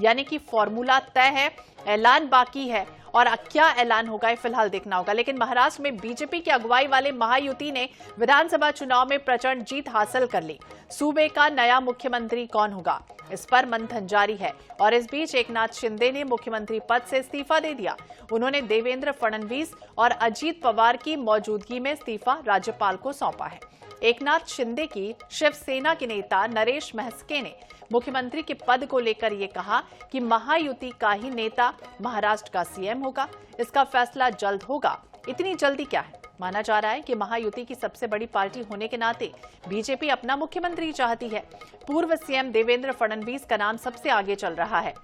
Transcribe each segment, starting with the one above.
यानी कि फॉर्मूला तय है, ऐलान बाकी है और क्या ऐलान होगा ये फिलहाल देखना होगा। लेकिन महाराष्ट्र में बीजेपी की अगुवाई वाले महायुति ने विधानसभा चुनाव में प्रचंड जीत हासिल कर ली। सूबे का नया मुख्यमंत्री कौन होगा, इस पर मंथन जारी है। और इस बीच एकनाथ शिंदे ने मुख्यमंत्री पद से इस्तीफा दे दिया। उन्होंने देवेंद्र फडणवीस और अजीत पवार की मौजूदगी में इस्तीफा राज्यपाल को सौंपा है। एकनाथ शिंदे की शिवसेना के नेता नरेश महस्के ने मुख्यमंत्री के पद को लेकर ये कहा कि महायुति का ही नेता महाराष्ट्र का सीएम होगा। इसका फैसला जल्द होगा। इतनी जल्दी क्या है? माना जा रहा है कि महायुति की सबसे बड़ी पार्टी होने के नाते बीजेपी अपना मुख्यमंत्री चाहती है। पूर्व सीएम देवेंद्र फडणवीस का नाम सबसे आगे चल रहा है।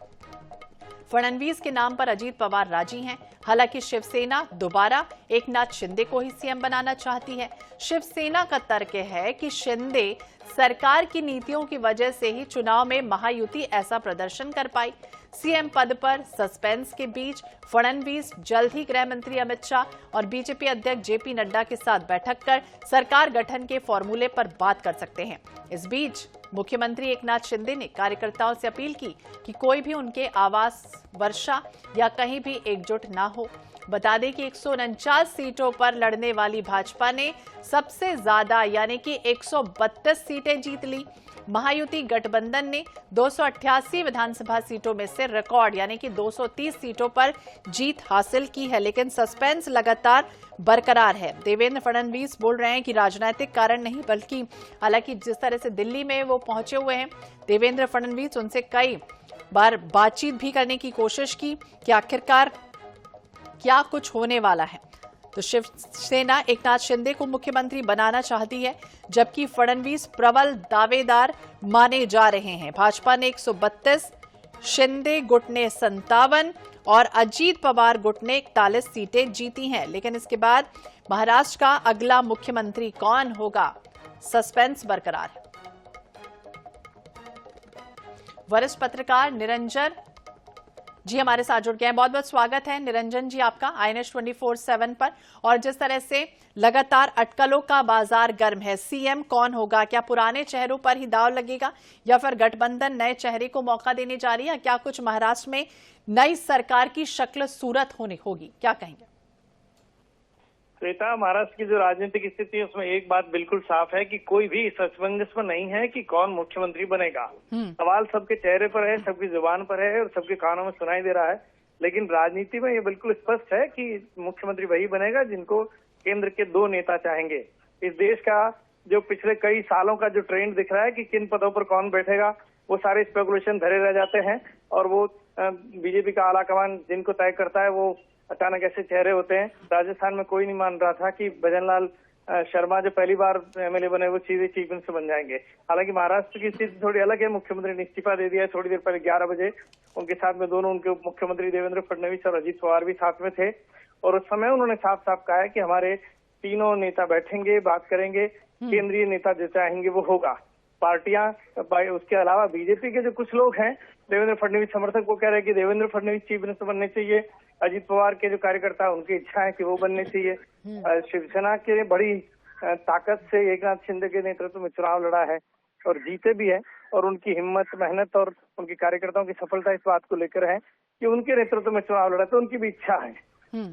फडणवीस के नाम पर अजीत पवार राजी हैं। हालांकि शिवसेना दोबारा एकनाथ शिंदे को ही सीएम बनाना चाहती है। शिवसेना का तर्क है कि शिंदे सरकार की नीतियों की वजह से ही चुनाव में महायुति ऐसा प्रदर्शन कर पाई। सीएम पद पर सस्पेंस के बीच फडणवीस जल्द ही गृह मंत्री अमित शाह और बीजेपी अध्यक्ष जेपी नड्डा के साथ बैठक कर सरकार गठन के फॉर्मूले पर बात कर सकते हैं। इस बीच मुख्यमंत्री एकनाथ शिंदे ने कार्यकर्ताओं से अपील की कि कोई भी उनके आवास, वर्षा या कहीं भी एकजुट ना हो। बता दें कि 149 सीटों पर लड़ने वाली भाजपा ने सबसे ज्यादा यानी कि 132 सीटें जीत ली। महायुति गठबंधन ने 288 विधानसभा सीटों में से रिकॉर्ड यानी कि 230 सीटों पर जीत हासिल की है। लेकिन सस्पेंस लगातार बरकरार है। देवेंद्र फडणवीस बोल रहे हैं कि राजनीतिक कारण नहीं, बल्कि हालांकि जिस तरह से दिल्ली में वो पहुंचे हुए हैं देवेंद्र फडणवीस, उनसे कई बार बातचीत भी करने की कोशिश की कि आखिरकार क्या कुछ होने वाला है। तो शिवसेना एकनाथ शिंदे को मुख्यमंत्री बनाना चाहती है, जबकि फडणवीस प्रबल दावेदार माने जा रहे हैं। भाजपा ने 132, शिंदे गुट ने 57 और अजीत पवार गुट ने 41 सीटें जीती हैं। लेकिन इसके बाद महाराष्ट्र का अगला मुख्यमंत्री कौन होगा, सस्पेंस बरकरार है। वरिष्ठ पत्रकार निरंजन जी हमारे साथ जुड़ गए हैं। बहुत बहुत स्वागत है निरंजन जी आपका INS 24/7 पर। और जिस तरह से लगातार अटकलों का बाजार गर्म है, सीएम कौन होगा, क्या पुराने चेहरों पर ही दांव लगेगा या फिर गठबंधन नए चेहरे को मौका देने जा रही है? क्या कुछ महाराष्ट्र में नई सरकार की शक्ल सूरत होगी, क्या कहेंगे? श्वेता, महाराष्ट्र की जो राजनीतिक स्थिति है उसमें एक बात बिल्कुल साफ है कि कोई भी इस असमंजस में नहीं है कि कौन मुख्यमंत्री बनेगा। सवाल सबके चेहरे पर है, सबकी जुबान पर है और सबके कानों में सुनाई दे रहा है। लेकिन राजनीति में ये बिल्कुल स्पष्ट है कि मुख्यमंत्री वही बनेगा जिनको केंद्र के दो नेता चाहेंगे। इस देश का जो पिछले कई सालों का जो ट्रेंड दिख रहा है कि किन पदों पर कौन बैठेगा, वो सारे स्पेकुलेशन धरे रह जाते हैं और वो बीजेपी का आलाकमान जिनको तय करता है वो अचानक ऐसे चेहरे होते हैं। राजस्थान में कोई नहीं मान रहा था कि भजनलाल शर्मा जो पहली बार एमएलए बने वो सीधे चीफ मिनिस्टर बन जाएंगे। हालांकि महाराष्ट्र की स्थिति थोड़ी अलग है। मुख्यमंत्री ने इस्तीफा दे दिया है थोड़ी देर पहले 11 बजे। उनके साथ में दोनों उनके उप मुख्यमंत्री देवेंद्र फडणवीस और अजीत पवार भी साथ में थे और उस समय उन्होंने साफ साफ कहा है कि हमारे तीनों नेता बैठेंगे, बात करेंगे, केंद्रीय नेता जो चाहेंगे वो होगा। पार्टियां, उसके अलावा बीजेपी के जो कुछ लोग हैं, देवेंद्र फडणवीस समर्थक वो कह रहे हैं कि देवेंद्र फडणवीस चीफ मिनिस्टर बनने चाहिए। अजीत पवार के जो कार्यकर्ता उनकी इच्छा है कि वो बनने चाहिए। शिवसेना के बड़ी ताकत से एकनाथ शिंदे के नेतृत्व में चुनाव लड़ा है और जीते भी है और उनकी हिम्मत, मेहनत और उनके कार्यकर्ताओं की सफलता इस बात को लेकर है कि उनके नेतृत्व में चुनाव लड़ा, तो उनकी भी इच्छा है।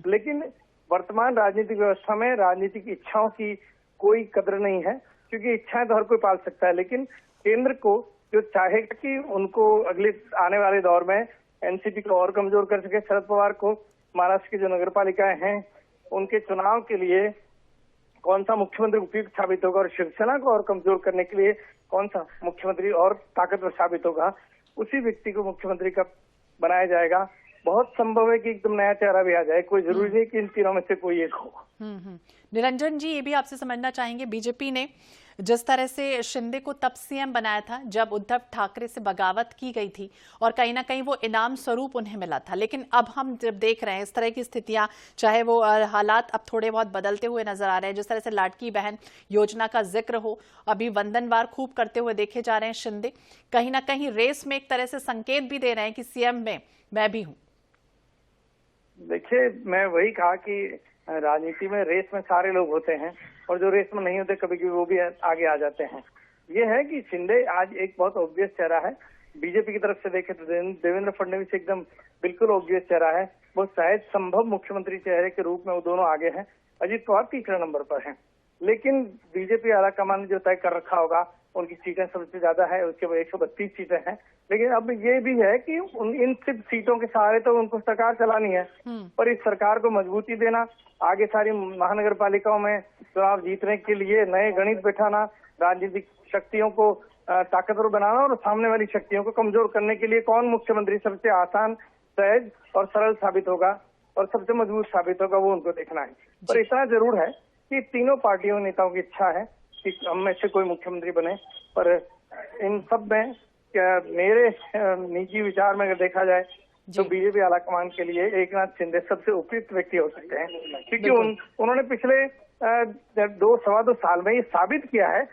लेकिन वर्तमान राजनीतिक व्यवस्था में राजनीतिक इच्छाओं की कोई कदर नहीं है, क्योंकि इच्छाएं तो हर कोई पाल सकता है, लेकिन केंद्र को जो चाहेगा कि उनको अगले आने वाले दौर में एनसीपी को और कमजोर कर सके, शरद पवार को महाराष्ट्र की जो नगर पालिकाएं हैं उनके चुनाव के लिए कौन सा मुख्यमंत्री उपयुक्त साबित होगा और शिवसेना को और कमजोर करने के लिए कौन सा मुख्यमंत्री और ताकतवर साबित होगा, उसी व्यक्ति को मुख्यमंत्री का बनाया जाएगा। बहुत संभव है कि एकदम नया चेहरा भी आ जाए, कोई जरूरी नहीं कि इन तीनों में से कोई एक हो। निरंजन जी, ये भी आपसे समझना चाहेंगे, बीजेपी ने जिस तरह से शिंदे को तब सीएम बनाया था जब उद्धव ठाकरे से बगावत की गई थी और कहीं ना कहीं वो इनाम स्वरूप उन्हें मिला था, लेकिन अब हम जब देख रहे हैं इस तरह की स्थितियां, चाहे वो हालात अब थोड़े बहुत बदलते हुए नजर आ रहे हैं। जिस तरह से लाडकी बहन योजना का जिक्र हो, अभी वंदनवार खूब करते हुए देखे जा रहे हैं शिंदे, कहीं ना कहीं रेस में एक तरह से संकेत भी दे रहे हैं कि सीएम में मैं भी हूं। देखिए, मैं वही कहा कि राजनीति में रेस में सारे लोग होते हैं और जो रेस में नहीं होते कभी कभी वो भी आगे आ जाते हैं। ये है कि शिंदे आज एक बहुत ऑब्वियस चेहरा है बीजेपी की तरफ से देखें तो देवेंद्र फडणवीस एकदम बिल्कुल ऑब्वियस चेहरा है, वो शायद संभव मुख्यमंत्री चेहरे के रूप में वो दोनों आगे हैं। अजीत पवार तीसरे नंबर पर हैं, लेकिन बीजेपी आला कमान ने जो तय कर रखा होगा, उनकी सीटें सबसे ज्यादा है, उसके बाद 132 सीटें हैं। लेकिन अब ये भी है कि इन सिर्फ सीटों के सहारे तो उनको सरकार चलानी है, पर इस सरकार को मजबूती देना, आगे सारी महानगर पालिकाओं में चुनाव जीतने के लिए नए गणित बैठाना, राजनीतिक शक्तियों को ताकतवर बनाना और सामने वाली शक्तियों को कमजोर करने के लिए कौन मुख्यमंत्री सबसे आसान, सहज और सरल साबित होगा और सबसे मजबूत साबित होगा, वो उनको देखना है। पर इतना जरूर है कि तीनों पार्टियों नेताओं की इच्छा है कि हम में से कोई मुख्यमंत्री बने, पर इन सब में क्या मेरे निजी विचार में अगर देखा जाए तो बीजेपी आलाकमान के लिए एकनाथ शिंदे सबसे उपयुक्त व्यक्ति हो सकते हैं, क्योंकि उन्होंने पिछले 2-2.25 साल में ये साबित किया है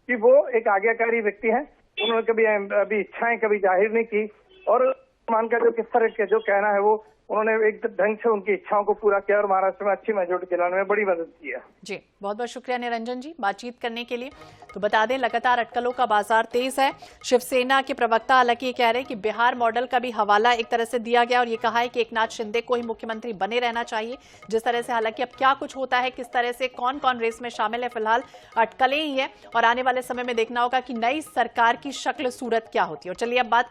कि वो एक आज्ञाकारी व्यक्ति हैं। उन्होंने कभी अभी इच्छाएं कभी जाहिर नहीं की और मान का जो किस तरह के जो कहना है वो उन्होंने एक ढंग से उनकी इच्छाओं को पूरा किया और महाराष्ट्र में अच्छी मेजोरिटी दिलाने में बड़ी मदद की है। जी, बहुत बहुत शुक्रिया निरंजन जी बातचीत करने के लिए। तो बता दें, लगातार अटकलों का बाजार तेज है। शिवसेना के प्रवक्ता हालांकि ये कह रहे हैं कि बिहार मॉडल का भी हवाला एक तरह से दिया गया और ये कहा है कि एकनाथ शिंदे को ही मुख्यमंत्री बने रहना चाहिए। जिस तरह से हालांकि अब क्या कुछ होता है, किस तरह से कौन कौन रेस में शामिल है, फिलहाल अटकलें ही है और आने वाले समय में देखना होगा कि नई सरकार की शक्ल सूरत क्या होती है। और चलिए अब बात